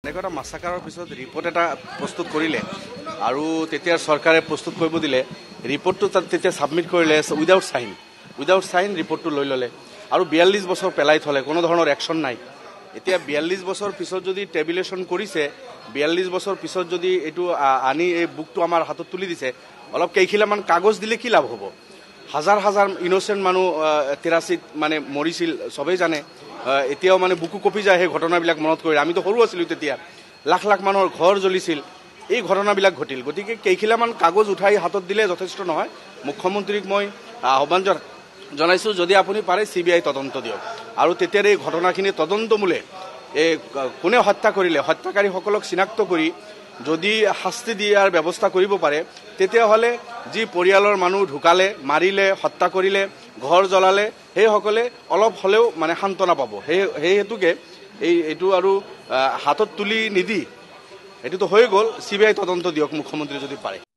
এনেকুৱা এটা মাছাকাৰৰ পিছত ৰিপৰ্ট এটা প্ৰস্তুত কৰিলে আৰু তেতিয়া চৰকাৰে প্ৰস্তুত কৰিব দিলে ৰিপৰ্টটো তাত তেতিয়া ছাবমিট কৰিলে উইদাউট চাইন ৰিপৰ্টটো লৈ ল'লে আৰু 42 বছৰ পেলাই থলে কোনো ধৰণৰ একশ্যন নাই। এতিয়া 42 বছৰ পিছত যদি টেবুলেশ্যন কৰিছে 42 বছৰ পিছত যদি এইটো আনি এই বুকটো আমাৰ হাতত তুলি দিছে অলপ কেইখিলামান কাগজ দিলে কি লাভ হ'ব? হাজাৰ হাজাৰ ইন'চেণ্ট মানুহ 83 মানে মৰিছিল চবেই জানে। এতিয়াও মানে বুকু কপি যায় সেই ঘটনাবিলাক মনত কৰি। আমিতো সৰু আছিলোঁ তেতিয়া, লাখ লাখ মানুহৰ ঘৰ জ্বলিছিল, এই ঘটনাবিলাক ঘটিল। গতিকে কেইখিলামান কাগজ উঠাই হাতত দিলে যথেষ্ট নহয়। মুখ্যমন্ত্ৰীক মই আহ্বান জনাইছোঁ যদি আপুনি পাৰে CBI তদন্ত দিয়ক আৰু তেতিয়াৰ এই ঘটনাখিনি তদন্তমূলে এই কোনে হত্যা কৰিলে হত্যাকাৰীসকলক চিনাক্ত কৰি যদি শাস্তি দিয়াৰ ব্যৱস্থা কৰিব পাৰে তেতিয়াহ'লে যি পৰিয়ালৰ মানুহ ঢুকালে, মাৰিলে, হত্যা কৰিলে, ঘৰ জ্বলালে সেইসকলে অলপ হ'লেও মানে সান্তনা পাব। সেই হেতুকে এইটো আৰু হাতত তুলি নিদি এইটোতো হৈ গ'ল, CBI তদন্ত দিয়ক মুখ্যমন্ত্ৰী যদি পাৰে।